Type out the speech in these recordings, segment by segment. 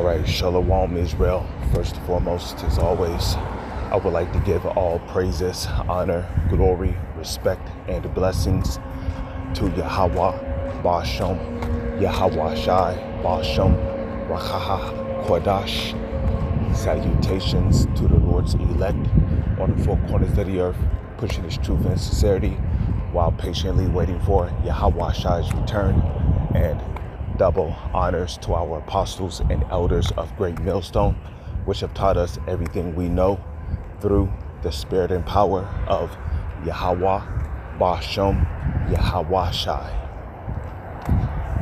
All right, Shalom Israel. First and foremost, as always, I would like to give all praises, honor, glory, respect, and blessings to Yahweh, Ba'ashem, Yahweh Shai, Ba'ashem, Rachaha, Kodash. Salutations to the Lord's elect on the four corners of the earth, pushing His truth and sincerity while patiently waiting for Yahweh Shai's return, and double honors to our apostles and elders of Great Millstone, which have taught us everything we know through the spirit and power of Yahweh, Ba'ashem, Yahweh Shai.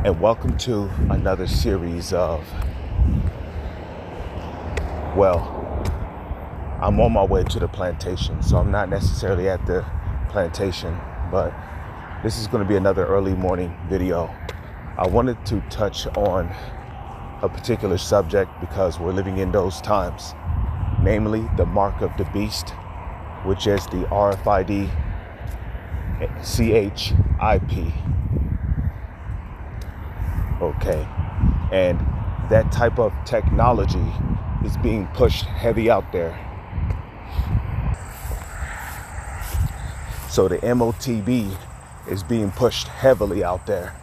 And welcome to another series of, I'm on my way to the plantation, so I'm not necessarily at the plantation, but this is going to be another early morning video. I wanted to touch on a particular subject because we're living in those times, namely the mark of the beast, which is the RFID CHIP. Okay, and that type of technology is being pushed heavy out there. So the MOTB is being pushed heavily out there.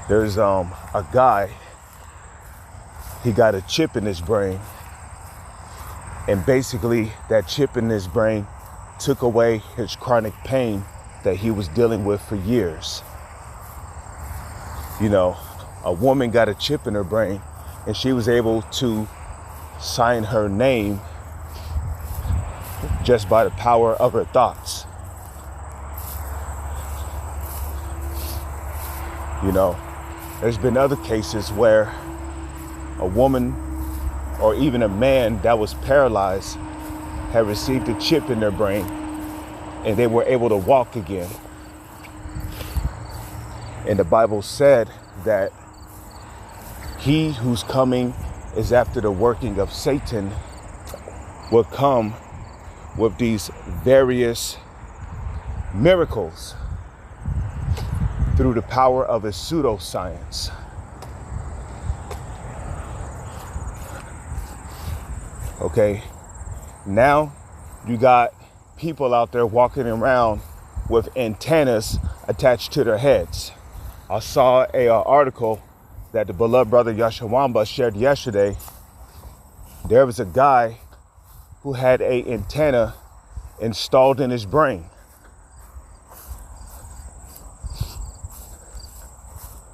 There's a guy, he got a chip in his brain, and basically that chip in his brain took away his chronic pain that he was dealing with for years. You know, a woman got a chip in her brain and she was able to sign her name just by the power of her thoughts. You know, there's been other cases where a woman or even a man that was paralyzed had received a chip in their brain and they were able to walk again. And the Bible said that he who's coming is after the working of Satan will come with these various miracles through the power of his pseudoscience. Okay, now you got people out there walking around with antennas attached to their heads. I saw a article that the beloved brother Yashawamba shared yesterday. There was a guy who had an antenna installed in his brain.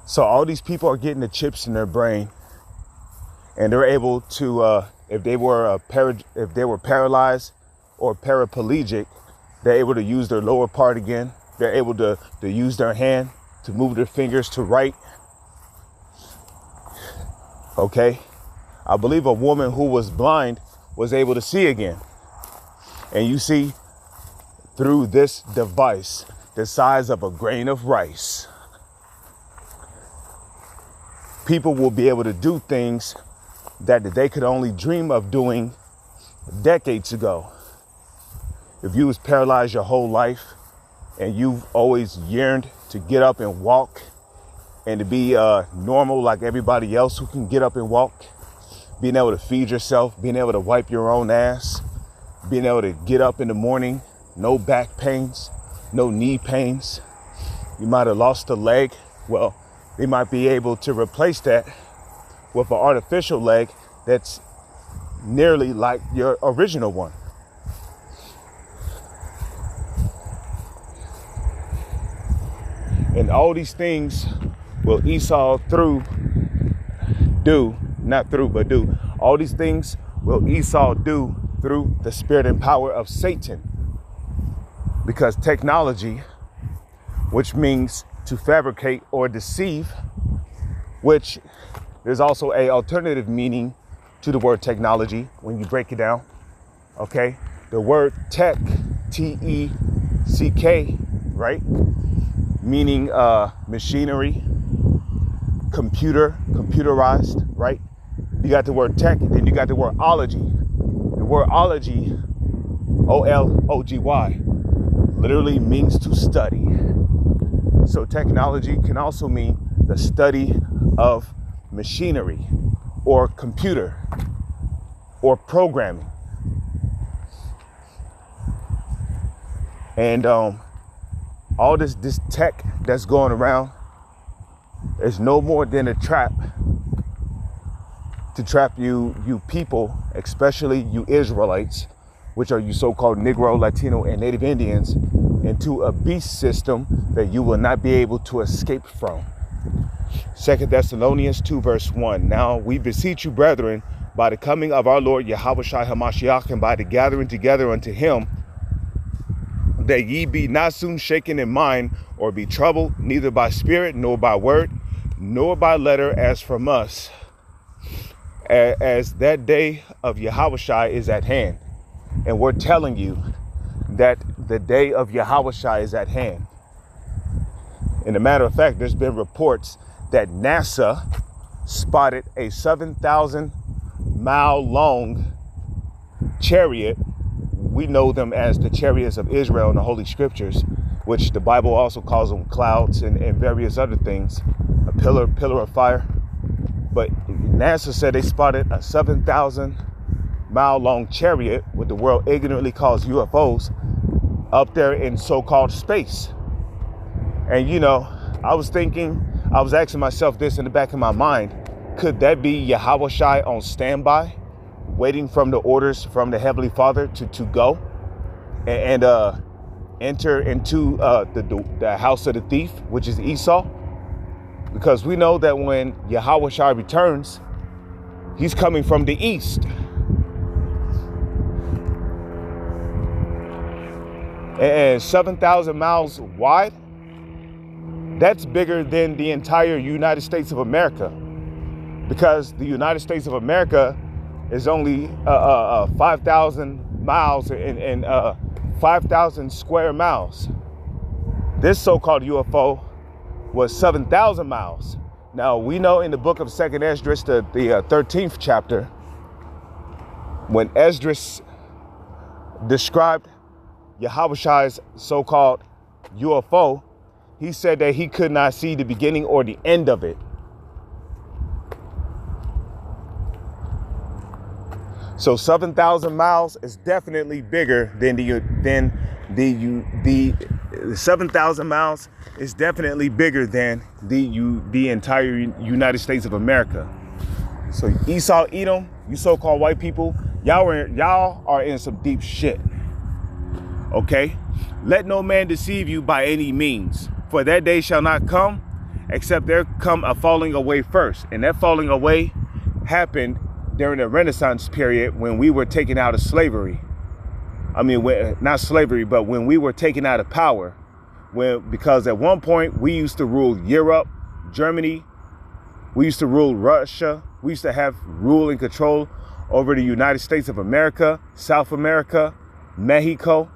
So all these people are getting the chips in their brain, and they're able to, if they were paralyzed or paraplegic, they're able to use their lower part again. They're able to use their hand to move their fingers to write. Okay, I believe a woman who was blind was able to see again. And you see, through this device, the size of a grain of rice, people will be able to do things that they could only dream of doing decades ago. If you was paralyzed your whole life and you've always yearned to get up and walk and to be normal like everybody else who can get up and walk, being able to feed yourself, being able to wipe your own ass, being able to get up in the morning, no back pains, no knee pains. You might have lost a leg. Well, they might be able to replace that with an artificial leg that's nearly like your original one. And all these things will all these things will Esau do through the spirit and power of Satan. Because technology, which means to fabricate or deceive, which there's also a alternative meaning to the word technology when you break it down. Okay, the word tech, T-E-C-K, right? Meaning machinery, computerized, right? You got the word tech, then you got the word ology. The word ology, O-L-O-G-Y, literally means to study. So technology can also mean the study of machinery or computer or programming. And all this tech that's going around is no more than a trap to trap you people, especially you Israelites, which are you so-called Negro, Latino, and Native Indians, into a beast system that you will not be able to escape from. 2 Thessalonians 2 verse 1. Now we beseech you, brethren, by the coming of our Lord Yahushua HaMashiach, and by the gathering together unto him, that ye be not soon shaken in mind, or be troubled, neither by spirit, nor by word, nor by letter, as from us, as that day of Yahushua is at hand. And we're telling you that the day of Yahushua is at hand. And a matter of fact, there's been reports that NASA spotted a 7,000-mile long chariot. We know them as the chariots of Israel in the Holy Scriptures, which the Bible also calls them clouds and various other things, a pillar of fire. But NASA said they spotted a 7,000-mile long chariot, what the world ignorantly calls UFOs, up there in so-called space. And you know, I was asking myself this in the back of my mind: could that be Yahushua on standby, waiting from the orders from the Heavenly Father to go and enter into the house of the thief, which is Esau? Because we know that when Yahushua returns, he's coming from the east. And 7,000 miles wide, that's bigger than the entire United States of America. Because the United States of America is only 5,000 miles and 5,000 square miles. This so-called UFO was 7,000 miles. Now, we know in the book of 2nd Esdras, the 13th chapter, when Esdras described Yahushua's so-called UFO, he said that he could not see the beginning or the end of it. So 7,000 miles is definitely bigger than the 7,000 miles is definitely bigger than the entire United States of America. So Esau, Edom, you so-called white people, y'all are in some deep shit. Okay? Let no man deceive you by any means, for that day shall not come, except there come a falling away first. And that falling away happened during the Renaissance period, when we were taken out of slavery. I mean, not slavery, but when we were taken out of power. Because at one point we used to rule Europe, Germany, we used to rule Russia, we used to have rule and control over the United States of America, South America, Mexico,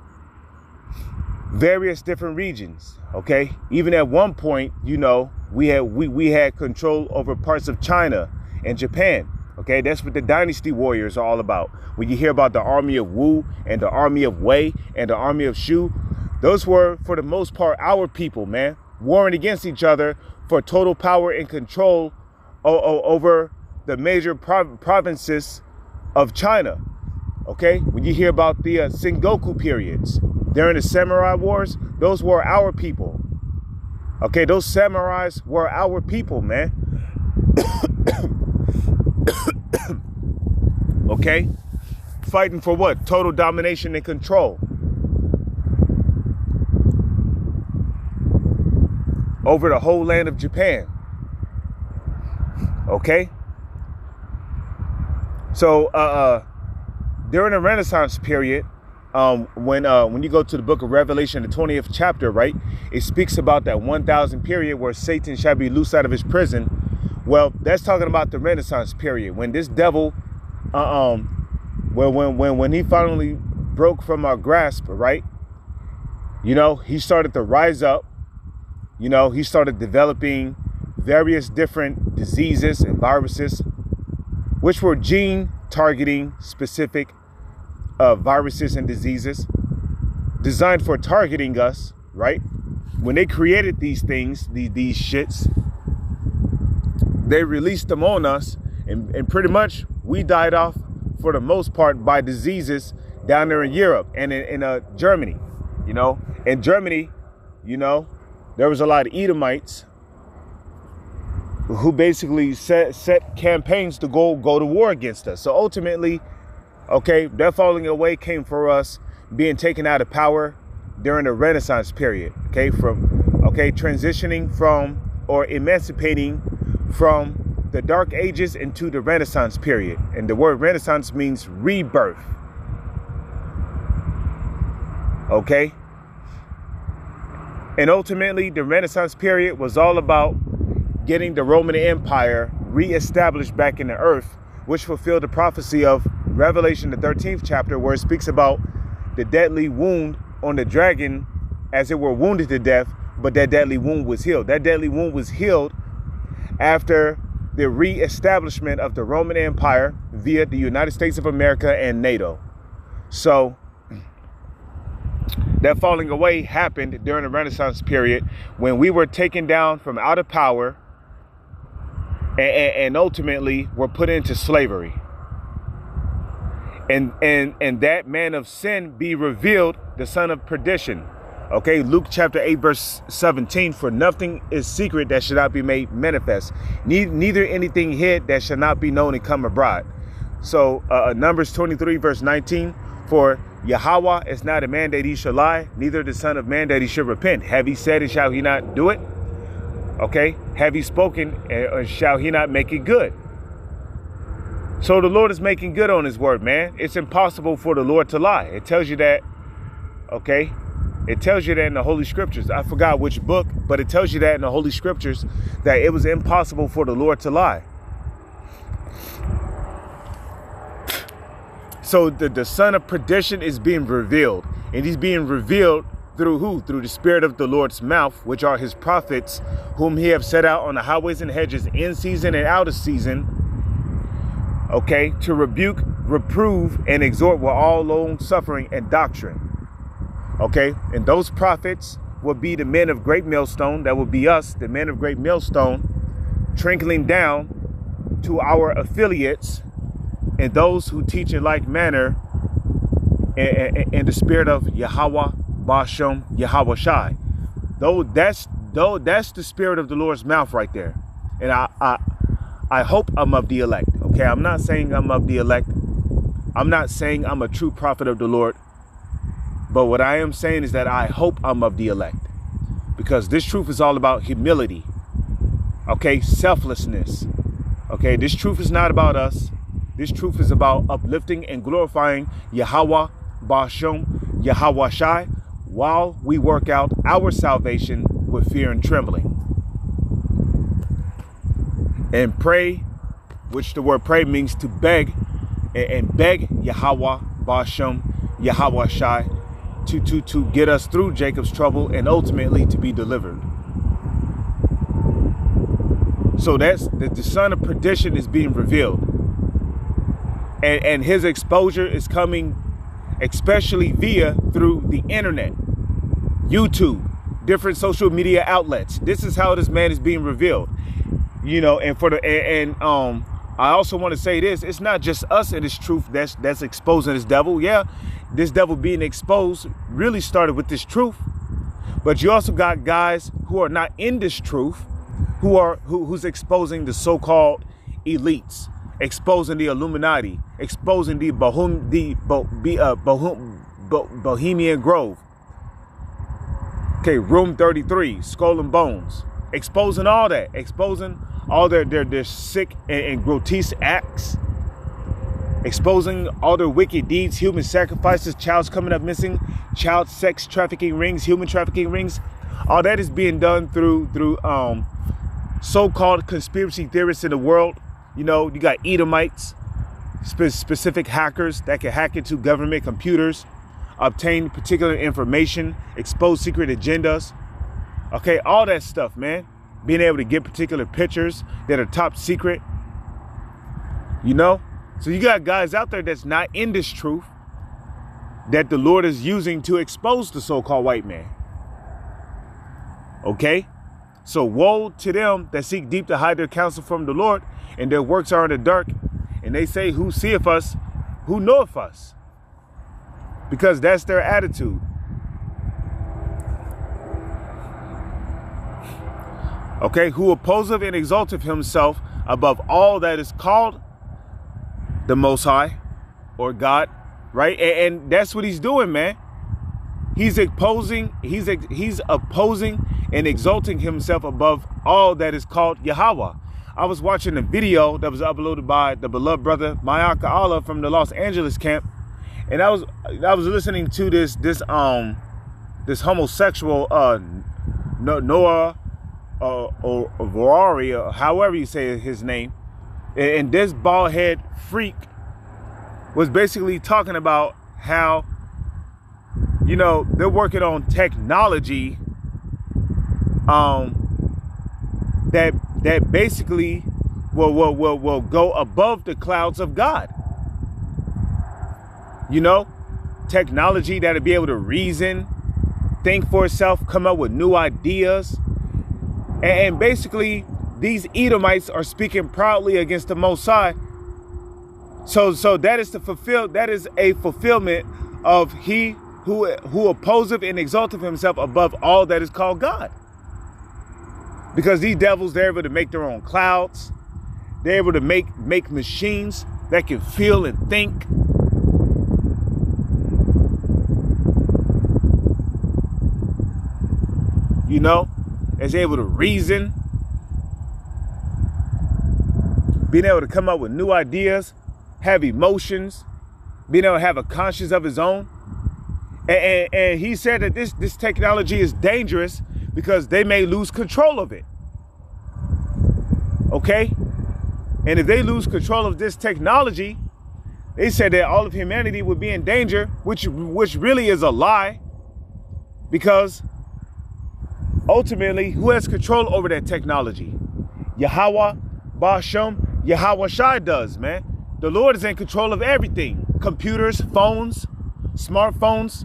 various different regions. Okay, even at one point, you know, we had control over parts of China and Japan. Okay, that's what the dynasty warriors are all about. When you hear about the army of Wu and the army of Wei and the army of Shu, those were, for the most part, our people, man, warring against each other for total power and control over the major provinces of China. Okay, when you hear about the Sengoku periods during the samurai wars, those were our people. Okay, those samurais were our people, man. Okay, fighting for what? Total domination and control over the whole land of Japan. Okay, so during the Renaissance period, when you go to the book of Revelation, the 20th chapter, right, it speaks about that 1,000 period where Satan shall be loosed out of his prison. Well, that's talking about the Renaissance period, when this devil, when he finally broke from our grasp, right? You know, he started to rise up. You know, he started developing various different diseases and viruses, which were gene targeting specific viruses and diseases designed for targeting us, right? When they created these things, these shits, they released them on us, and pretty much we died off for the most part by diseases down there in Europe and in Germany. You know, in Germany, you know, there was a lot of Edomites who basically set campaigns to go to war against us. So ultimately, okay, that falling away came for us being taken out of power during the Renaissance period. Okay, transitioning from or emancipating from the Dark Ages into the Renaissance period. And the word Renaissance means rebirth. Okay? And ultimately, the Renaissance period was all about getting the Roman Empire reestablished back in the earth, which fulfilled the prophecy of Revelation, the 13th chapter, where it speaks about the deadly wound on the dragon as it were wounded to death, but that deadly wound was healed. That deadly wound was healed after the reestablishment of the Roman Empire via the United States of America and NATO. So that falling away happened during the Renaissance period when we were taken down from out of power and ultimately were put into slavery. And that man of sin be revealed, the son of perdition. Okay, Luke chapter 8, verse 17, for nothing is secret that should not be made manifest, neither anything hid that shall not be known and come abroad. So Numbers 23, verse 19, for Yahweh is not a man that he shall lie, neither the son of man that he should repent. Have he said and shall he not do it? Okay, have he spoken or shall he not make it good? So the Lord is making good on his word, man. It's impossible for the Lord to lie. It tells you that, okay? It tells you that in the Holy Scriptures. I forgot which book, but it tells you that in the Holy Scriptures that it was impossible for the Lord to lie. So the son of perdition is being revealed. And he's being revealed through who? Through the spirit of the Lord's mouth, which are his prophets, whom he have set out on the highways and hedges in season and out of season. Okay, to rebuke, reprove, and exhort with all long suffering and doctrine. Okay, and those prophets will be the men of great millstone. That will be us, the men of great millstone, trickling down to our affiliates and those who teach in like manner in the spirit of Yahweh, Bashem, Yahweh Shai. That's the spirit of the Lord's mouth right there. And I hope I'm of the elect. Okay, I'm not saying I'm of the elect. I'm not saying I'm a true prophet of the Lord. But what I am saying is that I hope I'm of the elect. Because this truth is all about humility. Okay, selflessness. Okay, this truth is not about us. This truth is about uplifting and glorifying Yahweh, Bashem, Yahweh Shai, while we work out our salvation with fear and trembling. And pray, which the word pray means to beg, and beg Yahweh, Bashem, Yahweh Shai, to get us through Jacob's trouble and ultimately to be delivered. So that's the son of perdition is being revealed. And his exposure is coming especially through the internet, YouTube, different social media outlets. This is how this man is being revealed. You know, and I also want to say this, it's not just us in this truth that's exposing this devil. Yeah, this devil being exposed really started with this truth. But you also got guys who are not in this truth, who's exposing the so-called elites, exposing the Illuminati, exposing the Bohemian Grove. Okay, Room 33, Skull and Bones, exposing all that, exposing all their sick and grotesque acts, exposing all their wicked deeds, human sacrifices, child's coming up missing, child sex trafficking rings, human trafficking rings. All that is being done through so-called conspiracy theorists in the world. You know, you got Edomites, specific hackers that can hack into government computers, obtain particular information, expose secret agendas. Okay, all that stuff, man. Being able to get particular pictures that are top secret. You know? So you got guys out there that's not in this truth that the Lord is using to expose the so-called white man. Okay? So woe to them that seek deep to hide their counsel from the Lord, and their works are in the dark. And they say, who seeth us? Who knoweth us? Because that's their attitude. Okay, who opposeth and exalteth himself above all that is called the Most High or God, right? And that's what he's doing, man. He's opposing and exalting himself above all that is called Yahweh. I was watching a video that was uploaded by the beloved brother Mayaka Allah from the Los Angeles camp, and I was listening to this homosexual Noah Varari, or however you say his name, and this bald head freak was basically talking about how, you know, they're working on technology that basically will go above the clouds of God. You know, technology that'll be able to reason, think for itself, come up with new ideas. And basically, these Edomites are speaking proudly against the Most High. So that is a fulfillment of he who opposeth and exalteth himself above all that is called God. Because these devils, they're able to make their own clouds. They're able to make machines that can feel and think. You know, is able to reason, being able to come up with new ideas, have emotions, being able to have a conscience of his own. And he said that this technology is dangerous because they may lose control of it. Okay? And if they lose control of this technology, they said that all of humanity would be in danger, which really is a lie, because ultimately, who has control over that technology? Yahweh, Bashem, Yahweh Shai does, man. The Lord is in control of everything. Computers, phones, smartphones,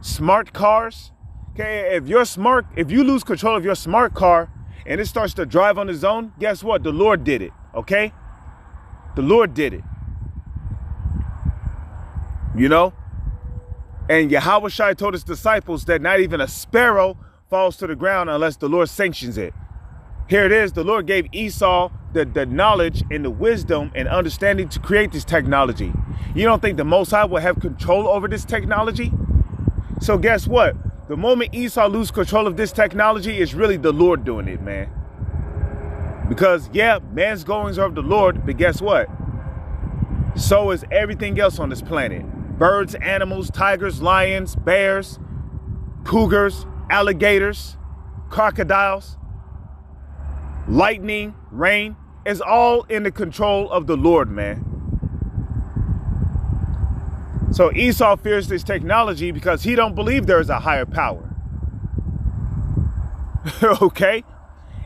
smart cars. Okay, if you lose control of your smart car and it starts to drive on its own, guess what? The Lord did it, okay? The Lord did it. You know? And Yahweh Shai told his disciples that not even a sparrow falls to the ground unless the Lord sanctions it. Here it is. The Lord gave Esau the knowledge and the wisdom and understanding to create this technology. You don't think the Most High will have control over this technology? So guess what? The moment Esau loses control of this technology, it's really the Lord doing it, man. Because, yeah, man's goings are of the Lord, but guess what? So is everything else on this planet. Birds, animals, tigers, lions, bears, cougars, alligators, crocodiles, lightning, rain, is all in the control of the Lord, man. So Esau fears this technology because he don't believe there is a higher power. Okay?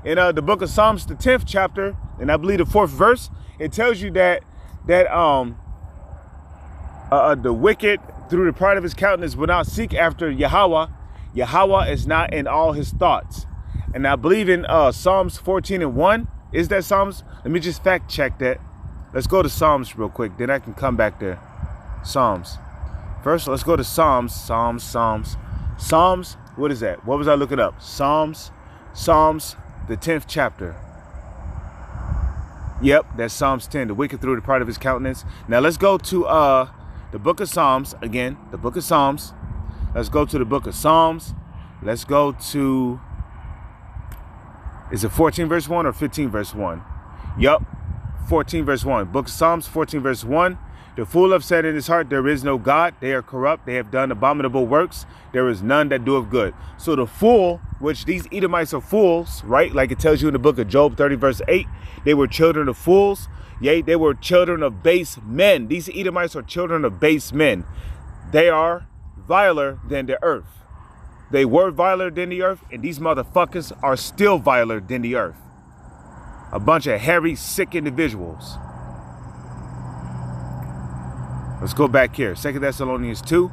In the book of Psalms, the 10th chapter, and I believe the 4th verse, it tells you that the wicked, through the pride of his countenance, will not seek after Yahweh. Yahweh is not in all his thoughts. And I believe in Psalms 14:1. Is that Psalms? Let me just fact check that. Let's go to Psalms real quick. Then I can come back there. Psalms. First, let's go to Psalms. Psalms. What is that? What was I looking up? Psalms, the 10th chapter. Yep, that's Psalms 10. The wicked through the pride of his countenance. Now let's go to the book of Psalms. Again, the book of Psalms. Let's go to the book of Psalms. Let's go to, is it 14 verse 1 or 15 verse 1? Yup, 14 verse 1. Book of Psalms, 14 verse 1. The fool have said in his heart, there is no God. They are corrupt. They have done abominable works. There is none that doeth good. So the fool, which these Edomites are fools, right? Like it tells you in the book of Job 30 verse 8, they were children of fools. Yea, they were children of base men. These Edomites are children of base men. They are viler than the earth. They were viler than the earth, and these motherfuckers are still viler than the earth. A bunch of hairy, sick individuals. Let's go back here. 2 Thessalonians 2.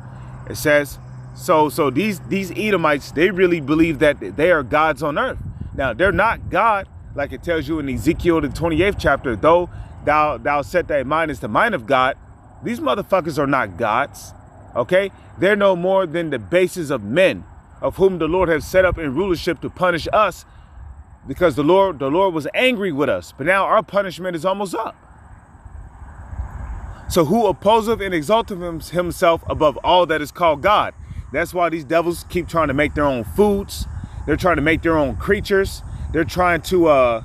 It says, so these Edomites, they really believe that they are gods on earth. Now, they're not God, like it tells you in Ezekiel, the 28th chapter, though thou set thy mind as the mind of God. These motherfuckers are not gods, okay? They're no more than the bases of men, of whom the Lord has set up in rulership to punish us, because the Lord was angry with us. But now our punishment is almost up. So who opposeth and exalteth himself above all that is called God? That's why these devils keep trying to make their own foods. They're trying to make their own creatures. They're trying to,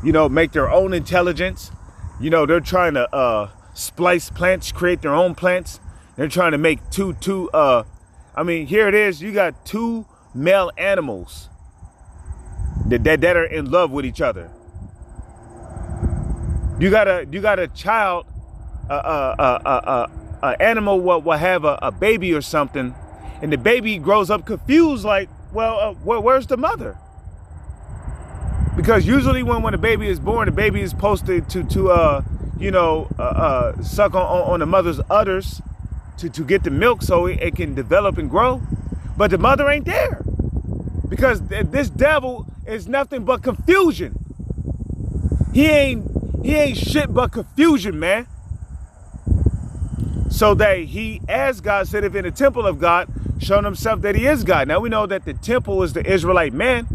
make their own intelligence. They're trying to splice plants, create their own plants. They're trying to make here it is. You got two male animals that are in love with each other. You got a child, an animal will have a baby or something, and the baby grows up confused, like, where's the mother? Because usually when a baby is born, the baby is supposed to suck on the mother's udders to get the milk so it can develop and grow. But the mother ain't there, because this devil is nothing but confusion. He ain't shit but confusion, man. So that he, as God said, if in the temple of God, showing himself that he is God. Now we know that the temple is the Israelite man,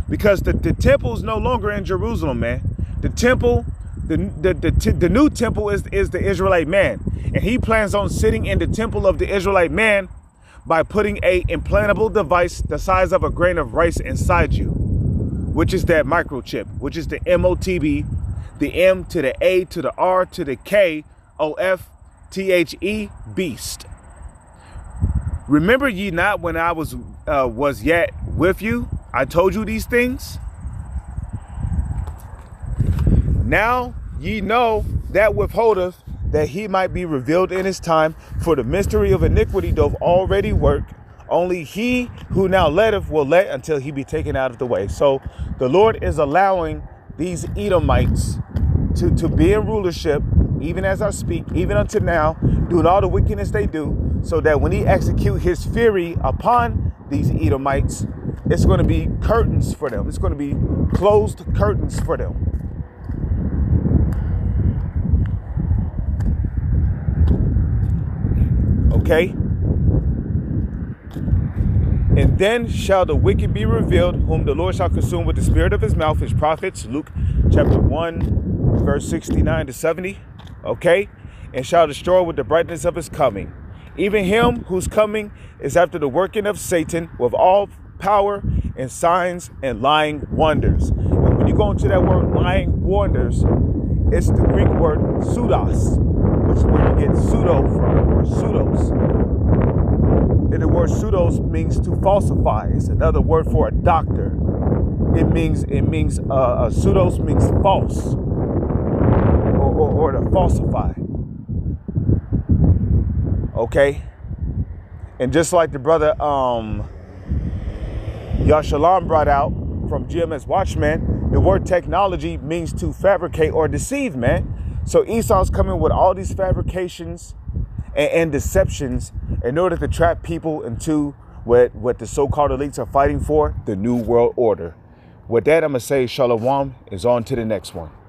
because the temple is no longer in Jerusalem, man. The temple, the new temple is the Israelite man. And he plans on sitting in the temple of the Israelite man by putting a implantable device the size of a grain of rice inside you, which is that microchip, which is the MOTB, the M to the A to the R to the K, OFTHE, beast. Remember ye not when I was yet with you? I told you these things. Now ye know that withholdeth, that he might be revealed in his time. For the mystery of iniquity doth already work. Only he who now letteth will let until he be taken out of the way. So the Lord is allowing these Edomites to be in rulership, even as I speak, even unto now, doing all the wickedness they do, so that when he execute his fury upon these Edomites, it's going to be curtains for them. It's going to be closed curtains for them. Okay? And then shall the wicked be revealed, whom the Lord shall consume with the spirit of his mouth, his prophets, Luke chapter 1, verse 69 to 70. Okay? And shall destroy with the brightness of his coming. Even him whose coming is after the working of Satan with all power and signs and lying wonders. And when you go into that word lying wonders, it's the Greek word pseudos, which is where you get pseudo from, or pseudos. And the word pseudos means to falsify. It's another word for a doctor. It means pseudos means false, or to falsify. Okay? And just like the brother Yashalam brought out from GMS Watchman, the word technology means to fabricate or deceive, man. So Esau's coming with all these fabrications and deceptions in order to trap people into what the so-called elites are fighting for, the New World Order. With that, I'm going to say Shalom is on to the next one.